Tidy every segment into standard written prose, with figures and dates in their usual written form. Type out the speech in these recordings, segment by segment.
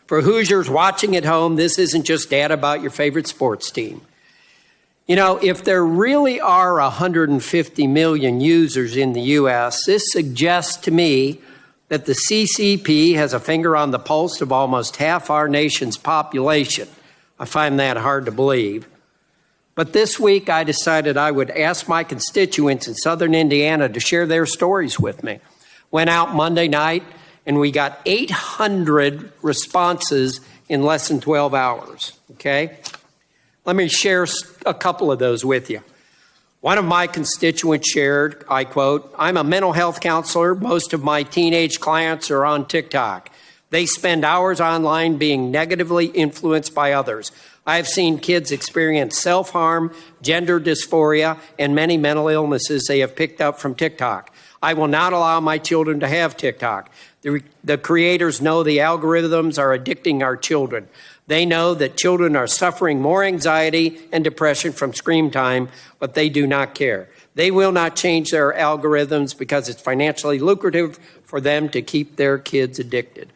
For Hoosiers watching at home, this isn't just data about your favorite sports team. You know, if there really are 150 million users in the U.S., this suggests to me that the CCP has a finger on the pulse of almost half our nation's population. I find that hard to believe. But this week, I decided I would ask my constituents in southern Indiana to share their stories with me. Went out Monday night, and we got 800 responses in less than 12 hours, okay? Let me share a couple of those with you. One of my constituents shared, I quote, "I'm a mental health counselor. Most of my teenage clients are on TikTok. They spend hours online being negatively influenced by others. I have seen kids experience self-harm, gender dysphoria, and many mental illnesses they have picked up from TikTok. I will not allow my children to have TikTok. The creators know the algorithms are addicting our children. They know that children are suffering more anxiety and depression from screen time, but they do not care. They will not change their algorithms because it's financially lucrative for them to keep their kids addicted."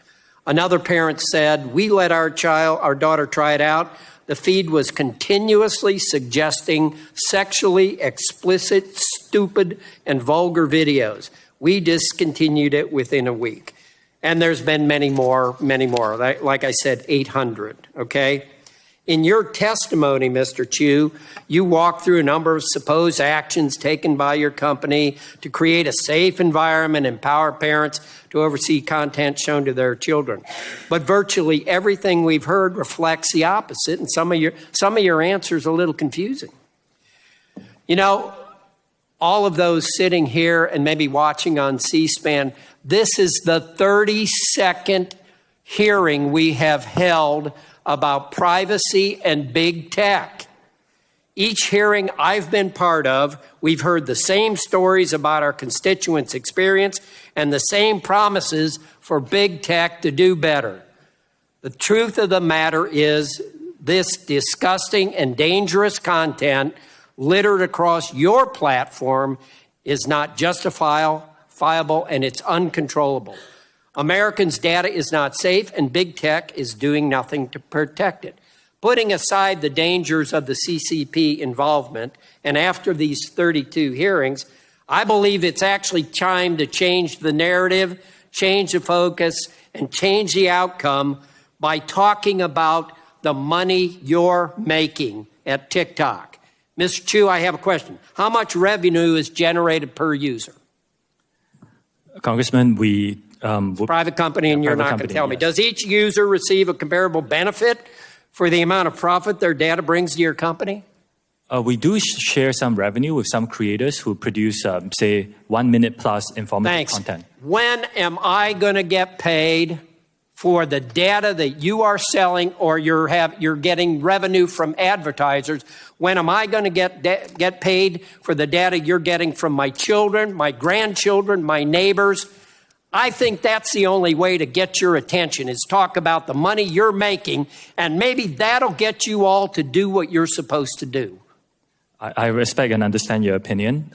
Another parent said, "We let our daughter try it out. The feed was continuously suggesting sexually explicit, stupid, and vulgar videos. We discontinued it within a week." And there's been many more. Like I said, 800, okay? In your testimony, Mr. Chu, you walked through a number of supposed actions taken by your company to create a safe environment and empower parents to oversee content shown to their children. But virtually everything we've heard reflects the opposite, and some of your answers are a little confusing. You know, all of those sitting here and maybe watching on C-SPAN, this is the 32nd hearing we have held about privacy and big tech. Each hearing I've been part of, we've heard the same stories about our constituents' experience and the same promises for big tech to do better. The truth of the matter is this disgusting and dangerous content littered across your platform is not justifiable, and it's uncontrollable. Americans' data is not safe, and big tech is doing nothing to protect it. Putting aside the dangers of the CCP involvement, and after these 32 hearings, I believe it's actually time to change the narrative, change the focus, and change the outcome by talking about the money you're making at TikTok. Mr. Chu, I have a question. How much revenue is generated per user? Congressman, private company, and you're not going to tell me. Does each user receive a comparable benefit for the amount of profit their data brings to your company? We do share some revenue with some creators who produce, say, 1 minute plus informative content. When am I going to get paid for the data that you are selling, or you're getting revenue from advertisers? When am I going to get paid for the data you're getting from my children, my grandchildren, my neighbors? I think that's the only way to get your attention, is talk about the money you're making, and maybe that'll get you all to do what you're supposed to do. I respect and understand your opinion.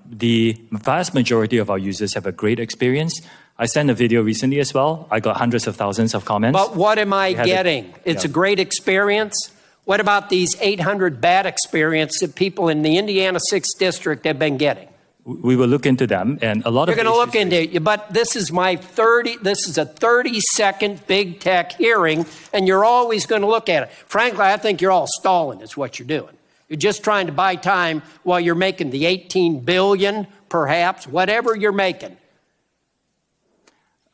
The vast majority of our users have a great experience. I sent a video recently as well. I got hundreds of thousands of comments. But what am I getting? It's a great experience. What about these 800 bad experiences that people in the Indiana 6th District have been getting? We will look into them, and a lot of— You're going to look into it, but this is this is a 30-second big tech hearing, and you're always going to look at it. Frankly, I think you're all stalling is what you're doing. You're just trying to buy time while you're making the $18 billion, perhaps, whatever you're making.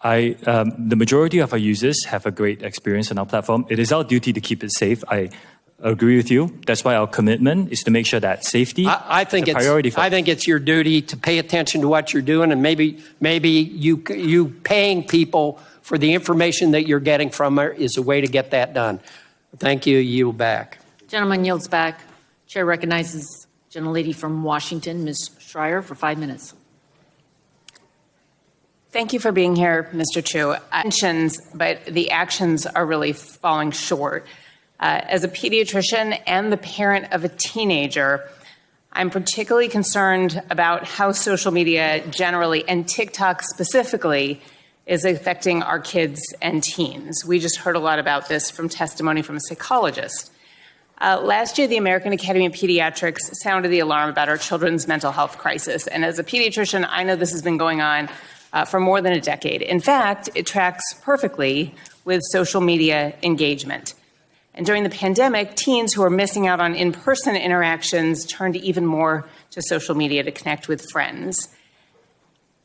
The majority of our users have a great experience on our platform. It is our duty to keep it safe. I agree with you. That's why our commitment is to make sure that safety is a priority for us. I think it's your duty to pay attention to what you're doing, and maybe you paying people for the information that you're getting from her is a way to get that done. Thank you. Yield back. Gentleman yields back. Chair recognizes gentlelady from Washington, Ms. Schreier, for 5 minutes. Thank you for being here, Mr. Chu. But the actions are really falling short. As a pediatrician and the parent of a teenager, I'm particularly concerned about how social media generally, and TikTok specifically, is affecting our kids and teens. We just heard a lot about this from testimony from a psychologist. Last year, the American Academy of Pediatrics sounded the alarm about our children's mental health crisis. And as a pediatrician, I know this has been going on for more than a decade. In fact, it tracks perfectly with social media engagement. And during the pandemic, teens who are missing out on in-person interactions turned even more to social media to connect with friends.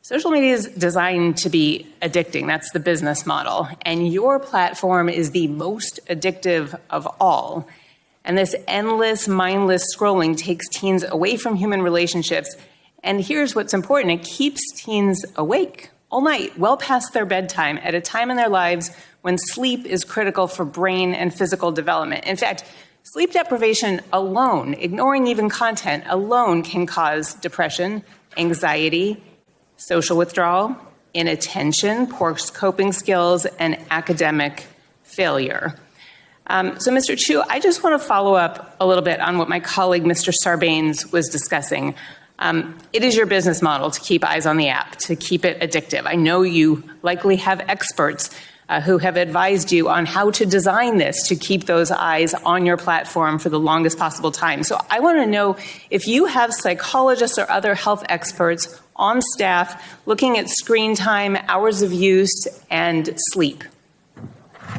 Social media is designed to be addicting. That's the business model. And your platform is the most addictive of all. And this endless, mindless scrolling takes teens away from human relationships. And here's what's important. It keeps teens awake all night, well past their bedtime, at a time in their lives when sleep is critical for brain and physical development. In fact, sleep deprivation alone, ignoring even content alone, can cause depression, anxiety, social withdrawal, inattention, poor coping skills, and academic failure. So, Mr. Chu, I just want to follow up a little bit on what my colleague, Mr. Sarbanes, was discussing. It is your business model to keep eyes on the app, to keep it addictive. I know you likely have experts who have advised you on how to design this to keep those eyes on your platform for the longest possible time. So I want to know if you have psychologists or other health experts on staff looking at screen time, hours of use, and sleep.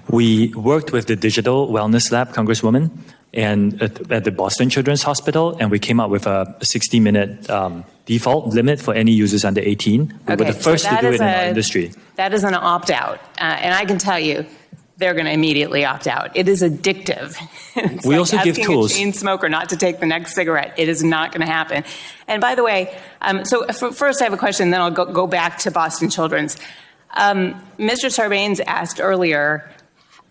We worked with the Digital Wellness Lab, Congresswoman, and at the Boston Children's Hospital, and we came up with a 60-minute default limit for any users under 18. We were the first to do it in our industry. That is an opt-out, and I can tell you, they're going to immediately opt out. It is addictive. It's we like also give tools. Asking a chain smoker not to take the next cigarette. It is not going to happen. And by the way, first I have a question, then I'll go back to Boston Children's. Mr. Sarbanes asked earlier,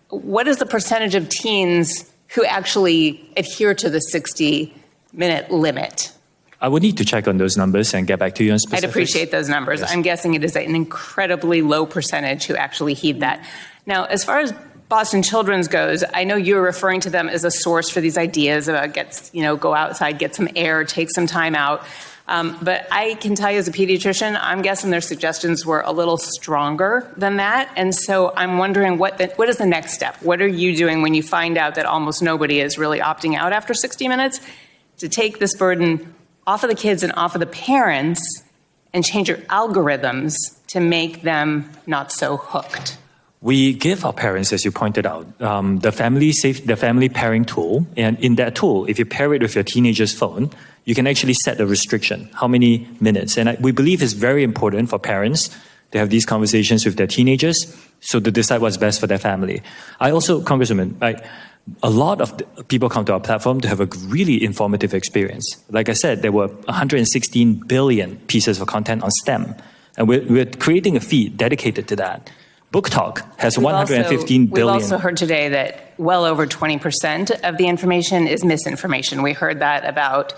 what is the percentage of teens who actually adhere to the 60-minute limit? I would need to check on those numbers and get back to you on specifics. I'd appreciate those numbers. Yes. I'm guessing it is an incredibly low percentage who actually heed that. Now, as far as Boston Children's goes, I know you're referring to them as a source for these ideas about go outside, get some air, take some time out. But I can tell you as a pediatrician, I'm guessing their suggestions were a little stronger than that. And so I'm wondering what is the next step? What are you doing when you find out that almost nobody is really opting out after 60 minutes to take this burden off of the kids and off of the parents and change your algorithms to make them not so hooked? We give our parents, as you pointed out, the family pairing tool. And in that tool, if you pair it with your teenager's phone, you can actually set a restriction, how many minutes. And we believe it's very important for parents to have these conversations with their teenagers so to decide what's best for their family. I also, Congresswoman, a lot of people come to our platform to have a really informative experience. Like I said, there were 116 billion pieces of content on STEM. And we're creating a feed dedicated to that. Book Talk has 115 billion. We've also heard today that well over 20% of the information is misinformation. We heard that about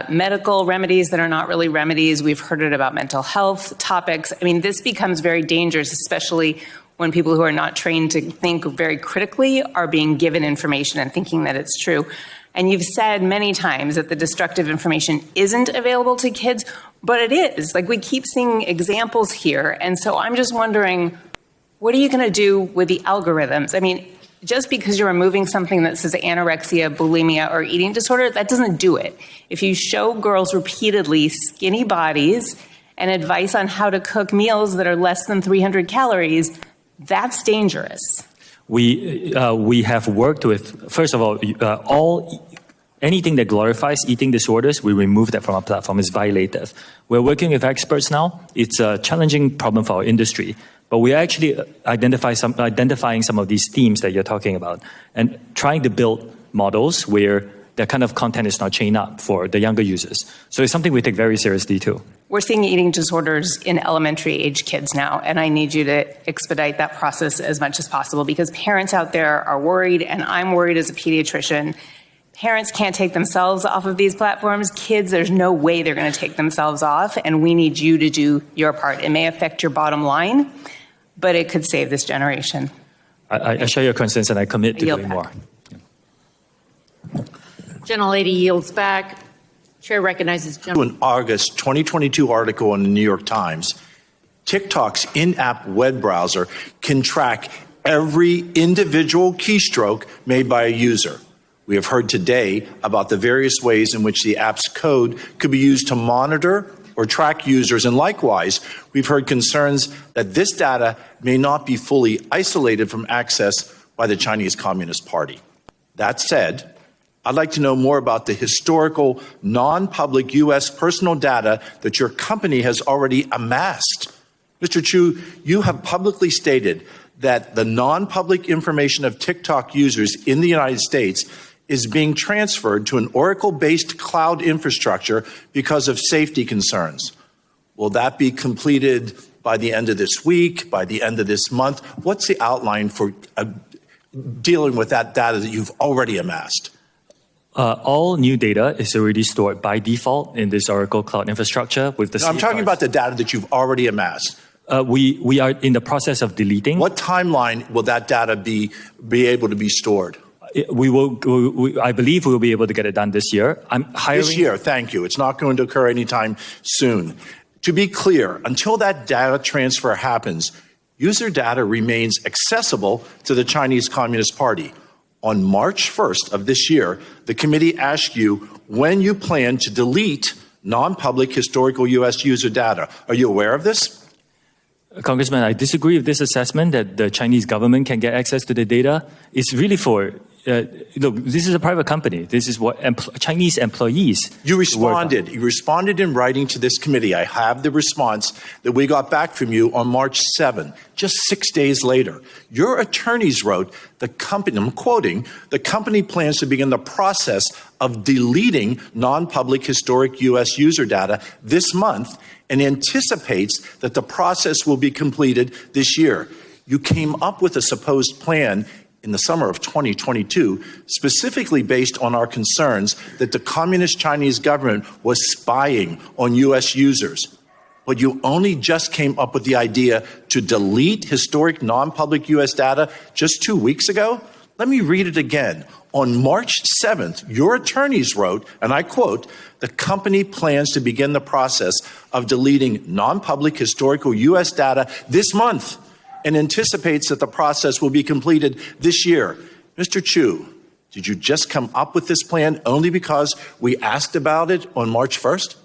medical remedies that are not really remedies. We've heard it about mental health topics. I mean, this becomes very dangerous, especially when people who are not trained to think very critically are being given information and thinking that it's true. And you've said many times that the destructive information isn't available to kids, but it is. Like, we keep seeing examples here. And so I'm just wondering, what are you going to do with the algorithms? I mean, just because you're removing something that says anorexia, bulimia, or eating disorder, that doesn't do it. If you show girls repeatedly skinny bodies and advice on how to cook meals that are less than 300 calories, that's dangerous. We have worked with, first of all, anything that glorifies eating disorders, we remove that from our platform. It's violative. We're working with experts now. It's a challenging problem for our industry. But we are actually identifying some of these themes that you're talking about and trying to build models where that kind of content is not chained up for the younger users. So it's something we take very seriously too. We're seeing eating disorders in elementary age kids now, and I need you to expedite that process as much as possible because parents out there are worried, and I'm worried as a pediatrician. Parents can't take themselves off of these platforms. Kids, there's no way they're going to take themselves off, and we need you to do your part. It may affect your bottom line, but it could save this generation. I share your concerns, and I commit to doing more. Gentlelady yields back. Chair recognizes An August 2022 article in the New York Times TikTok's in-app web browser can track every individual keystroke made by a user. We have heard today about the various ways in which the app's code could be used to monitor or track users, and likewise, we've heard concerns that this data may not be fully isolated from access by the Chinese Communist Party. That said, I'd like to know more about the historical, non-public U.S. personal data that your company has already amassed. Mr. Chu, you have publicly stated that the non-public information of TikTok users in the United States is being transferred to an Oracle-based cloud infrastructure because of safety concerns. Will that be completed by the end of this week, by the end of this month? What's the outline for dealing with that data that you've already amassed? All new data is already stored by default in this Oracle cloud infrastructure with the No, I'm talking about the data that you've already amassed. We are in the process of deleting. What timeline will that data be able to be stored? I believe we will be able to get it done this year. I'm hiring. This year, thank you. It's not going to occur anytime soon. To be clear, until that data transfer happens, user data remains accessible to the Chinese Communist Party. On March 1st of this year, the committee asked you when you plan to delete non-public historical U.S. user data. Are you aware of this? Congressman, I disagree with this assessment that the Chinese government can get access to the data. It's really for, look, this is a private company. This is what Chinese employees. You responded. You responded in writing to this committee. I have the response that we got back from you on March 7, just 6 days later. Your attorneys wrote, the company, I'm quoting, the company plans to begin the process of deleting non-public historic U.S. user data this month and anticipates that the process will be completed this year. You came up with a supposed plan in the summer of 2022, specifically based on our concerns that the Communist Chinese government was spying on U.S. users. But you only just came up with the idea to delete historic non-public U.S. data just 2 weeks ago? Let me read it again. On March 7th, your attorneys wrote, and I quote, the company plans to begin the process of deleting non-public historical U.S. data this month and anticipates that the process will be completed this year. Mr. Chu, did you just come up with this plan only because we asked about it on March 1st?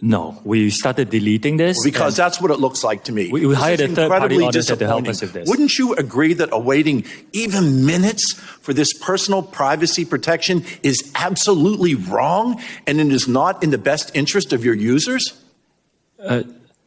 No, we started deleting this. Because that's what it looks like to me. We hired a third-party auditor to help disappointing. us with this. Wouldn't you agree that awaiting even minutes for this personal privacy protection is absolutely wrong and it is not in the best interest of your users?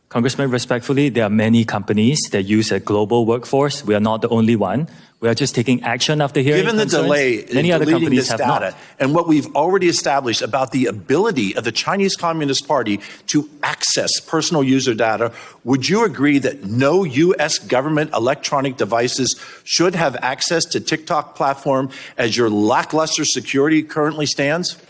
Congressman, respectfully, there are many companies that use a global workforce. We are not the only one. We are just taking action after hearing Given the concerns. delay in Many other deleting companies this have data not. and what we've already established about the ability of the Chinese Communist Party to access personal user data, would you agree that no U.S. government electronic devices should have access to TikTok platform as your lackluster security currently stands?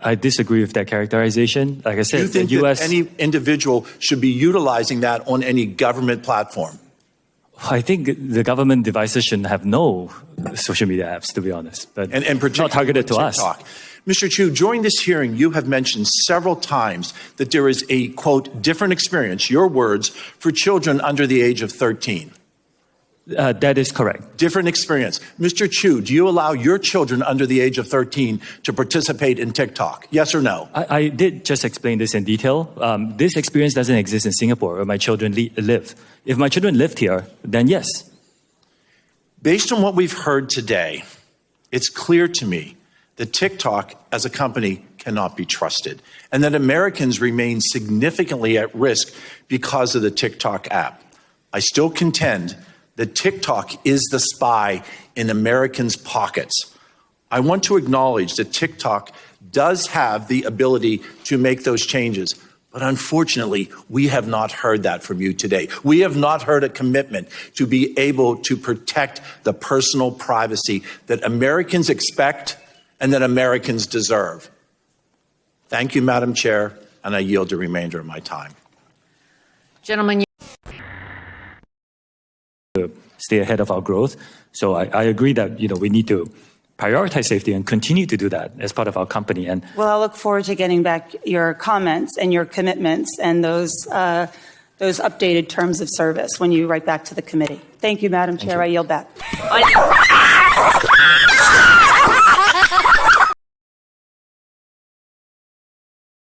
I disagree with that characterization. Like I said, Do you think the U.S. that any individual should be utilizing that on any government platform? I think the government devices shouldn't have no social media apps, to be honest, but And particularly not targeted to us. TikTok. Mr. Chu, during this hearing, you have mentioned several times that there is a, quote, different experience, your words, for children under the age of 13. That is correct. Different experience. Mr. Chu, do you allow your children under the age of 13 to participate in TikTok? Yes or no? I did just explain this in detail. This experience doesn't exist in Singapore where my children live. If my children lived here, then yes. Based on what we've heard today, it's clear to me that TikTok as a company cannot be trusted and that Americans remain significantly at risk because of the TikTok app. I still contend that TikTok is the spy in Americans' pockets. I want to acknowledge that TikTok does have the ability to make those changes, but unfortunately, we have not heard that from you today. We have not heard a commitment to be able to protect the personal privacy that Americans expect and that Americans deserve. Thank you, Madam Chair, and I yield the remainder of my time. Gentlemen, To stay ahead of our growth. So I agree that we need to prioritize safety and continue to do that as part of our company. And Well, I'll look forward to getting back your comments and your commitments and those those updated terms of service when you write back to the committee. Thank you, Madam Chair. I yield back.